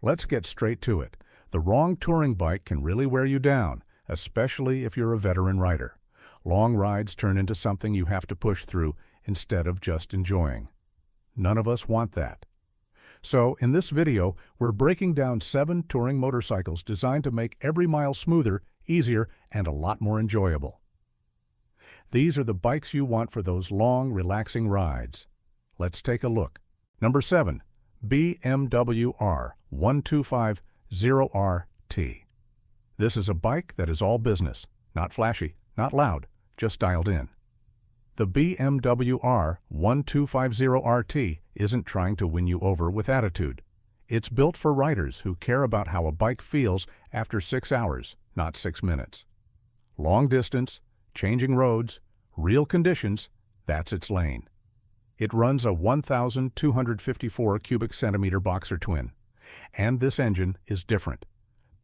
Let's get straight to it. The wrong touring bike can really wear you down, especially if you're a veteran rider. Long rides turn into something you have to push through instead of just enjoying. None of us want that. So, in this video, we're breaking down 7 touring motorcycles designed to make every mile smoother, easier, and a lot more enjoyable. These are the bikes you want for those long, relaxing rides. Let's take a look. Number 7. BMW R 1250RT. This is a bike that is all business, not flashy, not loud, just dialed in. The BMW R 1250RT isn't trying to win you over with attitude. It's built for riders who care about how a bike feels after 6 hours, not 6 minutes. Long distance, changing roads, real conditions, that's its lane. It runs a 1,254 cubic centimeter boxer twin. And this engine is different.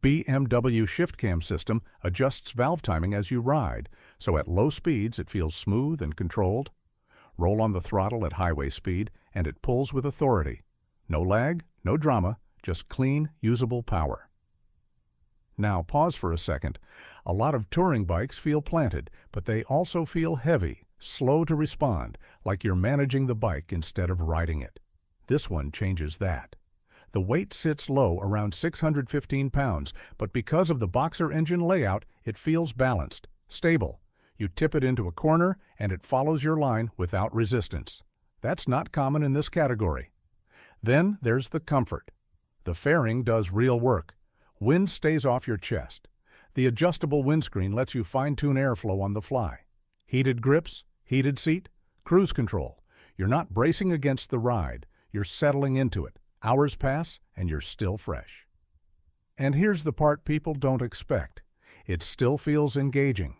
BMW shift cam system adjusts valve timing as you ride, so at low speeds it feels smooth and controlled. Roll on the throttle at highway speed and it pulls with authority. No lag, no drama, just clean, usable power. Now pause for a second. A lot of touring bikes feel planted, but they also feel heavy, slow to respond, like you're managing the bike instead of riding it. This one changes that. The weight sits low around 615 pounds, but because of the boxer engine layout, it feels balanced, stable. You tip it into a corner and it follows your line without resistance. That's not common in this category. Then there's the comfort. The fairing does real work. Wind stays off your chest. The adjustable windscreen lets you fine-tune airflow on the fly. Heated grips, heated seat, cruise control. You're not bracing against the ride, you're settling into it. Hours pass, and you're still fresh. And here's the part people don't expect. It still feels engaging.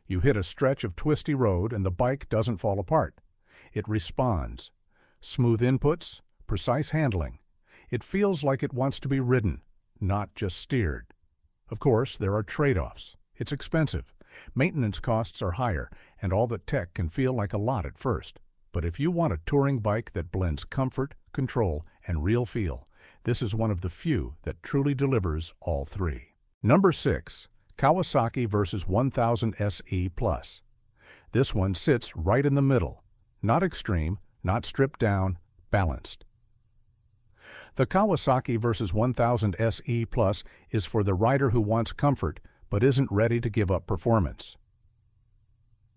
You hit a stretch of twisty road and the bike doesn't fall apart. It responds. Smooth inputs, precise handling. It feels like it wants to be ridden, not just steered. Of course, there are trade-offs. It's expensive. Maintenance costs are higher, and all the tech can feel like a lot at first. But if you want a touring bike that blends comfort, control, and real feel, this is one of the few that truly delivers all three. Number 6. Kawasaki vs 1000 SE Plus. This one sits right in the middle. Not extreme, not stripped down, balanced. The Kawasaki vs 1000 SE Plus is for the rider who wants comfort but isn't ready to give up performance.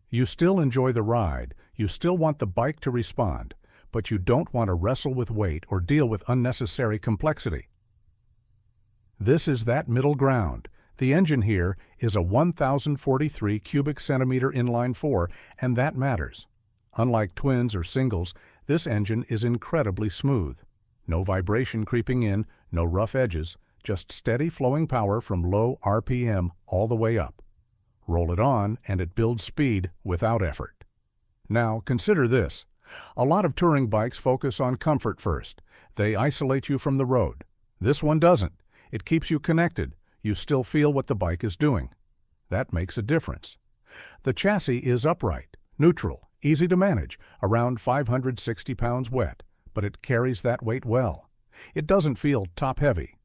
You still enjoy the ride, you still want the bike to respond, but you don't want to wrestle with weight or deal with unnecessary complexity. This is that middle ground. The engine here is a 1,043 cubic centimeter inline 4, and that matters. Unlike twins or singles, this engine is incredibly smooth. No vibration creeping in, no rough edges, just steady flowing power from low RPM all the way up. Roll it on, and it builds speed without effort. Now, consider this. A lot of touring bikes focus on comfort first. They isolate you from the road. This one doesn't. It keeps you connected. You still feel what the bike is doing. That makes a difference. The chassis is upright, neutral, easy to manage, around 560 pounds wet, but it carries that weight well. It doesn't feel top-heavy.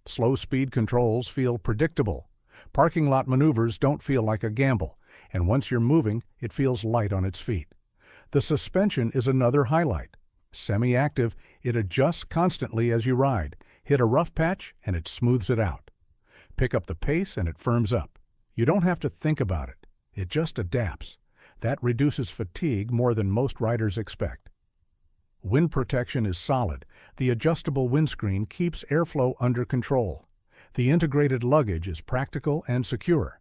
Slow speed controls feel predictable. Parking lot maneuvers don't feel like a gamble, and once you're moving, it feels light on its feet. The suspension is another highlight. Semi-active, it adjusts constantly as you ride. Hit a rough patch, and it smooths it out. Pick up the pace, and it firms up. You don't have to think about it. It just adapts. That reduces fatigue more than most riders expect. Wind protection is solid. The adjustable windscreen keeps airflow under control. The integrated luggage is practical and secure.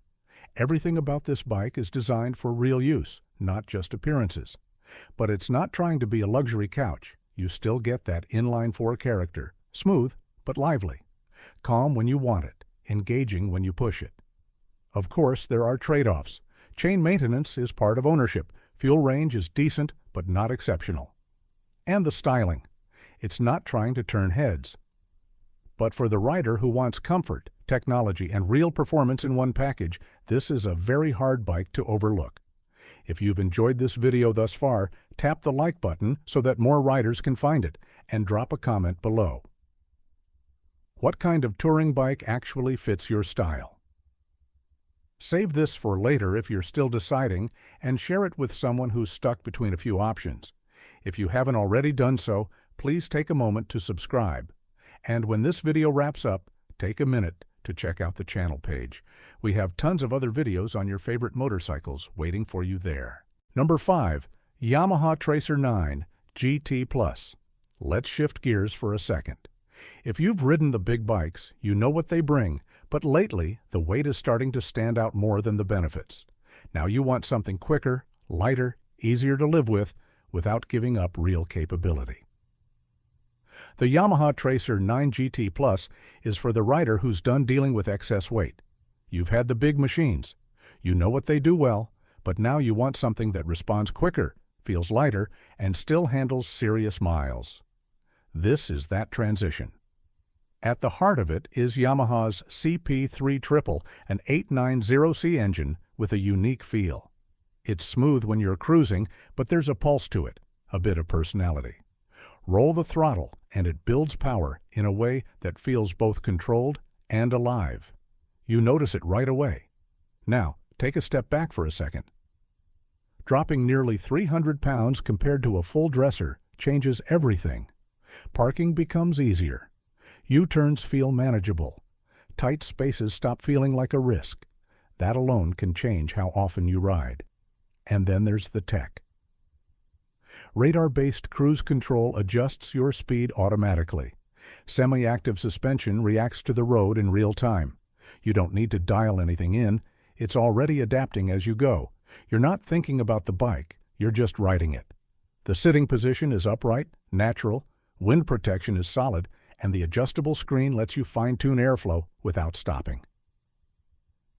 Everything about this bike is designed for real use, not just appearances. But it's not trying to be a luxury couch. You still get that inline 4 character, smooth but lively. Calm when you want it, engaging when you push it. Of course, there are trade-offs. Chain maintenance is part of ownership. Fuel range is decent but not exceptional. And the styling. It's not trying to turn heads. But for the rider who wants comfort, technology, and real performance in one package, this is a very hard bike to overlook. If you've enjoyed this video thus far, tap the like button so that more riders can find it, and drop a comment below. What kind of touring bike actually fits your style? Save this for later if you're still deciding, and share it with someone who's stuck between a few options. If you haven't already done so, please take a moment to subscribe. And when this video wraps up, take a minute to check out the channel page. We have tons of other videos on your favorite motorcycles waiting for you there. Number 5. Yamaha Tracer 9 GT Plus. Let's shift gears for a second. If you've ridden the big bikes, you know what they bring, but lately the weight is starting to stand out more than the benefits. Now you want something quicker, lighter, easier to live with, without giving up real capability. The Yamaha Tracer 9 GT Plus is for the rider who's done dealing with excess weight. You've had the big machines. You know what they do well, but now you want something that responds quicker, feels lighter, and still handles serious miles. This is that transition. At the heart of it is Yamaha's CP3 Triple, an 890C engine with a unique feel. It's smooth when you're cruising, but there's a pulse to it, a bit of personality. Roll the throttle, and it builds power in a way that feels both controlled and alive. You notice it right away. Now, take a step back for a second. Dropping nearly 300 pounds compared to a full dresser changes everything. Parking becomes easier. U-turns feel manageable. Tight spaces stop feeling like a risk. That alone can change how often you ride. And then there's the tech. Radar-based cruise control adjusts your speed automatically. Semi-active suspension reacts to the road in real time. You don't need to dial anything in. It's already adapting as you go. You're not thinking about the bike. You're just riding it. The sitting position is upright, natural, wind protection is solid, and the adjustable screen lets you fine-tune airflow without stopping.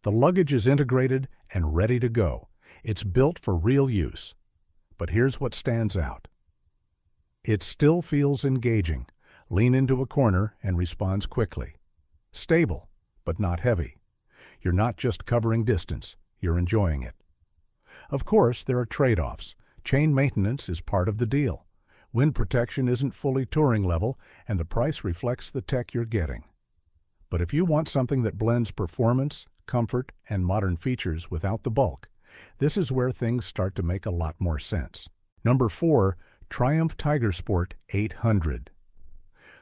The luggage is integrated and ready to go. It's built for real use. But here's what stands out. It still feels engaging. Lean into a corner and responds quickly. Stable, but not heavy. You're not just covering distance, you're enjoying it. Of course, there are trade-offs. Chain maintenance is part of the deal. Wind protection isn't fully touring level, and the price reflects the tech you're getting. But if you want something that blends performance, comfort, and modern features without the bulk, this is where things start to make a lot more sense. Number 4. Triumph Tiger Sport 800.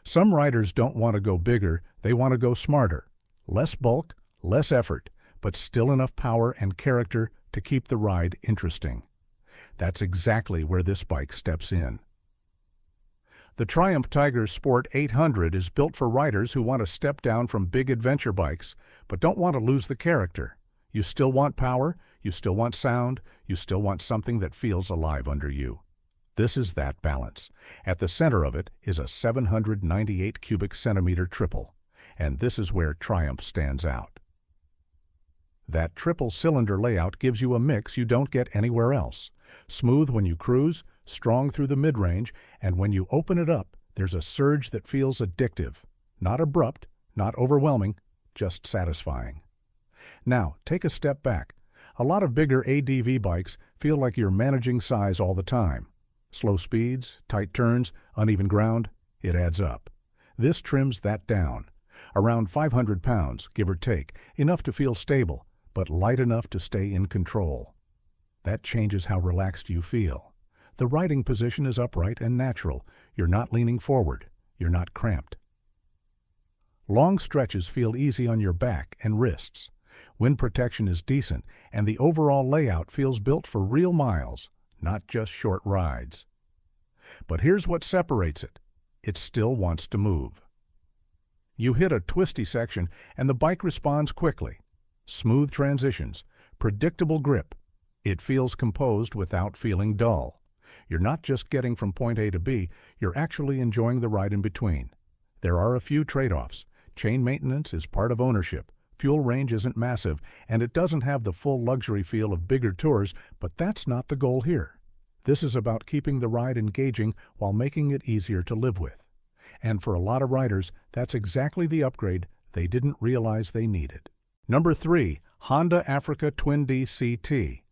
Some riders don't want to go bigger, they want to go smarter. Less bulk, less effort, but still enough power and character to keep the ride interesting. That's exactly where this bike steps in. The Triumph Tiger Sport 800 is built for riders who want to step down from big adventure bikes, but don't want to lose the character. You still want power, you still want sound, you still want something that feels alive under you. This is that balance. At the center of it is a 798 cubic centimeter triple, and this is where Triumph stands out. That triple cylinder layout gives you a mix you don't get anywhere else. Smooth when you cruise, strong through the mid-range, and when you open it up, there's a surge that feels addictive. Not abrupt, not overwhelming, just satisfying. Now, take a step back. A lot of bigger ADV bikes feel like you're managing size all the time. Slow speeds, tight turns, uneven ground, it adds up. This trims that down. Around 500 pounds, give or take, enough to feel stable, but light enough to stay in control. That changes how relaxed you feel. The riding position is upright and natural. You're not leaning forward. You're not cramped. Long stretches feel easy on your back and wrists. Wind protection is decent, and the overall layout feels built for real miles, not just short rides. But here's what separates it. It still wants to move. You hit a twisty section, and the bike responds quickly. Smooth transitions, predictable grip. It feels composed without feeling dull. You're not just getting from point A to B, you're actually enjoying the ride in between. There are a few trade-offs. Chain maintenance is part of ownership. Fuel range isn't massive, and it doesn't have the full luxury feel of bigger tours, but that's not the goal here. This is about keeping the ride engaging while making it easier to live with. And for a lot of riders, that's exactly the upgrade they didn't realize they needed. Number 3. Honda Africa Twin D CT.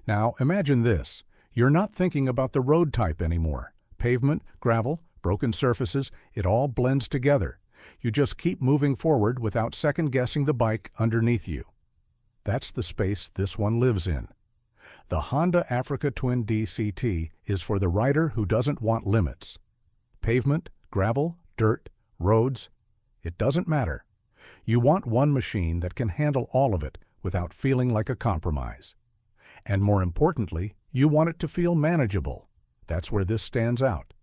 Now, imagine this. You're not thinking about the road type anymore. Pavement, gravel, broken surfaces, it all blends together. You just keep moving forward without second-guessing the bike underneath you. That's the space this one lives in. The Honda Africa Twin DCT is for the rider who doesn't want limits. Pavement, gravel, dirt, roads, it doesn't matter. You want one machine that can handle all of it without feeling like a compromise. And more importantly, you want it to feel manageable. That's where this stands out.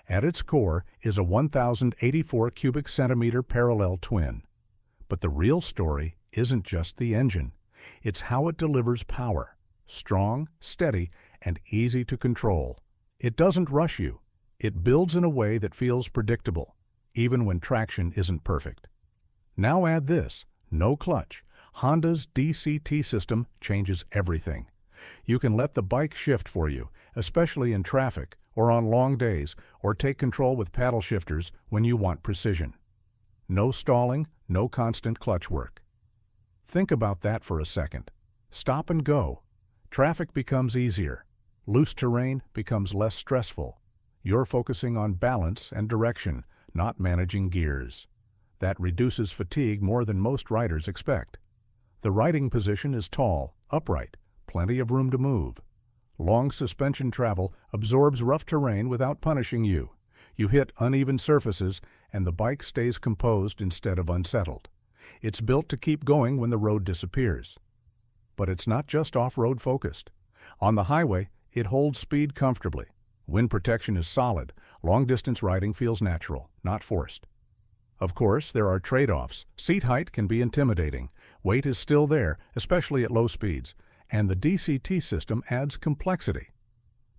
At its core is a 1,084 cubic centimeter parallel twin. But the real story isn't just the engine. It's how it delivers power. Strong, steady, and easy to control. It doesn't rush you. It builds in a way that feels predictable, even when traction isn't perfect. Now add this, no clutch. Honda's DCT system changes everything. You can let the bike shift for you, especially in traffic or on long days, or take control with paddle shifters when you want precision. No stalling, no constant clutch work. Think about that for a second. Stop and go. Traffic becomes easier. Loose terrain becomes less stressful. You're focusing on balance and direction, not managing gears. That reduces fatigue more than most riders expect. The riding position is tall, upright, plenty of room to move. Long suspension travel absorbs rough terrain without punishing you. You hit uneven surfaces, and the bike stays composed instead of unsettled. It's built to keep going when the road disappears. But it's not just off-road focused. On the highway, it holds speed comfortably. Wind protection is solid. Long-distance riding feels natural, not forced. Of course, there are trade-offs. Seat height can be intimidating. Weight is still there, especially at low speeds. And the DCT system adds complexity.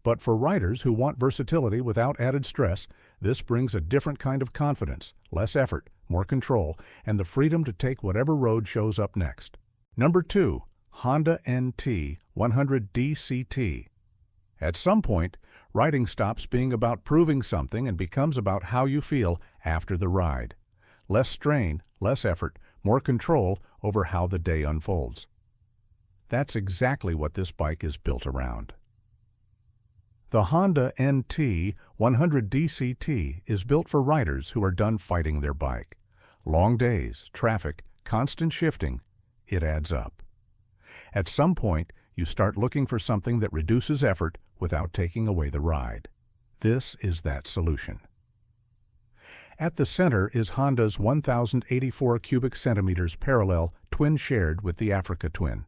But for riders who want versatility without added stress, this brings a different kind of confidence, less effort, more control, and the freedom to take whatever road shows up next. Number 2. Honda NT 100 DCT. At some point, riding stops being about proving something and becomes about how you feel after the ride. Less strain, less effort, more control over how the day unfolds. That's exactly what this bike is built around. The Honda NT 100 DCT is built for riders who are done fighting their bike. Long days, traffic, constant shifting, it adds up. At some point, you start looking for something that reduces effort without taking away the ride. This is that solution. At the center is Honda's 1,084 cubic centimeters parallel twin shared with the Africa Twin.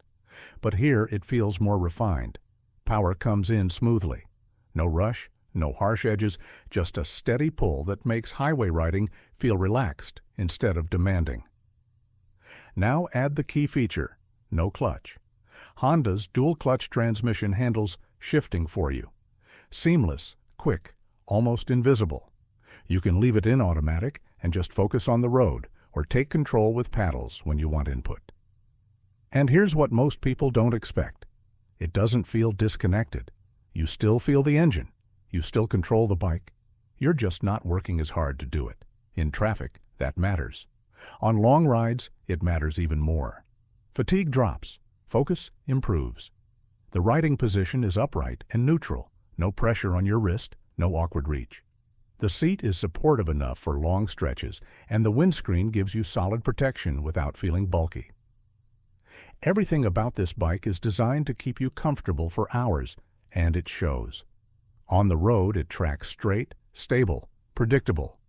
But here it feels more refined. Power comes in smoothly. No rush, no harsh edges, just a steady pull that makes highway riding feel relaxed instead of demanding. Now add the key feature, no clutch. Honda's dual-clutch transmission handles shifting for you. Seamless, quick, almost invisible. You can leave it in automatic and just focus on the road, or take control with paddles when you want input. And here's what most people don't expect. It doesn't feel disconnected. You still feel the engine. You still control the bike. You're just not working as hard to do it. In traffic, that matters. On long rides, it matters even more. Fatigue drops. Focus improves. The riding position is upright and neutral. No pressure on your wrist, no awkward reach. The seat is supportive enough for long stretches, and the windscreen gives you solid protection without feeling bulky. Everything about this bike is designed to keep you comfortable for hours, and it shows. On the road, it tracks straight, stable, predictable.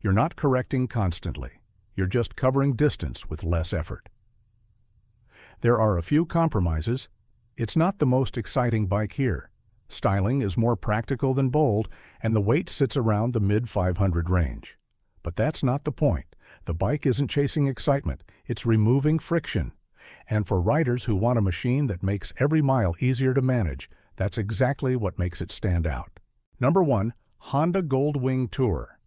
You're not correcting constantly. You're just covering distance with less effort. There are a few compromises. It's not the most exciting bike here. Styling is more practical than bold, and the weight sits around the mid-500 range. But that's not the point. The bike isn't chasing excitement. It's removing friction. And for riders who want a machine that makes every mile easier to manage, that's exactly what makes it stand out. Number 1. Honda Goldwing Tour.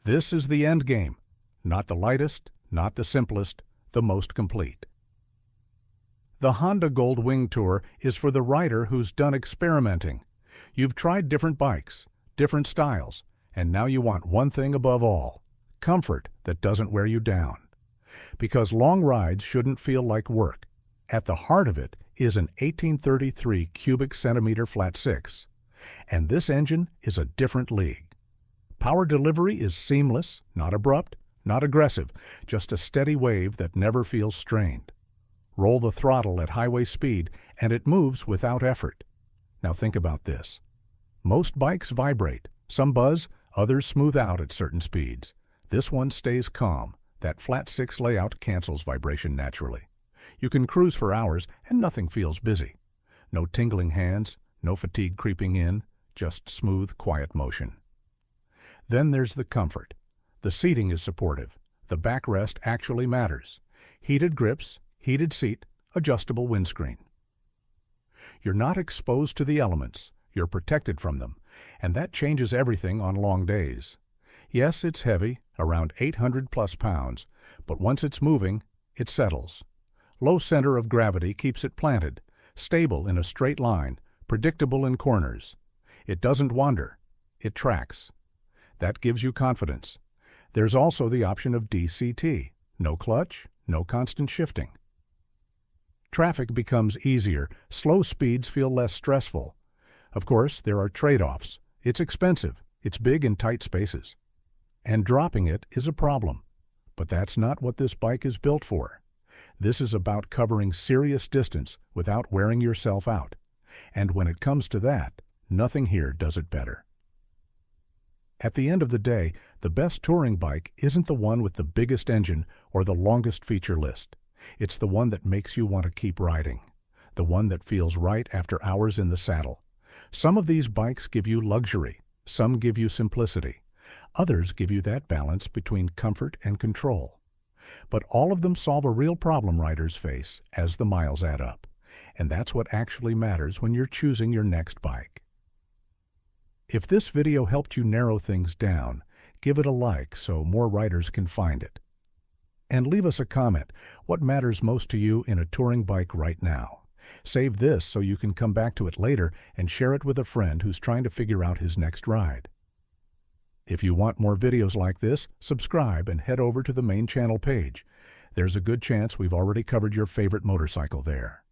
This is the end game. Not the lightest, not the simplest, the most complete. The Honda Goldwing Tour is for the rider who's done experimenting. You've tried different bikes, different styles, and now you want one thing above all: comfort that doesn't wear you down. Because long rides shouldn't feel like work. At the heart of it is an 1833 cubic centimeter flat six, and this engine is a different league. Power delivery is seamless, not abrupt, not aggressive, just a steady wave that never feels strained. Roll the throttle at highway speed and it moves without effort. Now think about this. Most bikes vibrate, some buzz, others smooth out at certain speeds. This one stays calm. That flat six layout cancels vibration naturally. You can cruise for hours and nothing feels busy. No tingling hands, no fatigue creeping in, just smooth, quiet motion. Then there's the comfort. The seating is supportive. The backrest actually matters. Heated grips, heated seat, adjustable windscreen. You're not exposed to the elements. You're protected from them, and that changes everything on long days. Yes, it's heavy, around 800 plus pounds, but once it's moving, it settles. Low center of gravity keeps it planted, stable in a straight line, predictable in corners. It doesn't wander. It tracks. That gives you confidence. There's also the option of DCT. No clutch, no constant shifting. Traffic becomes easier. Slow speeds feel less stressful. Of course, there are trade-offs. It's expensive. It's big in tight spaces. And dropping it is a problem. But that's not what this bike is built for. This is about covering serious distance without wearing yourself out. And when it comes to that, nothing here does it better. At the end of the day, the best touring bike isn't the one with the biggest engine or the longest feature list. It's the one that makes you want to keep riding. The one that feels right after hours in the saddle. Some of these bikes give you luxury. Some give you simplicity. Others give you that balance between comfort and control. But all of them solve a real problem riders face as the miles add up. And that's what actually matters when you're choosing your next bike. If this video helped you narrow things down, give it a like so more riders can find it. And leave us a comment. What matters most to you in a touring bike right now? Save this so you can come back to it later and share it with a friend who's trying to figure out his next ride. If you want more videos like this, subscribe and head over to the main channel page. There's a good chance we've already covered your favorite motorcycle there.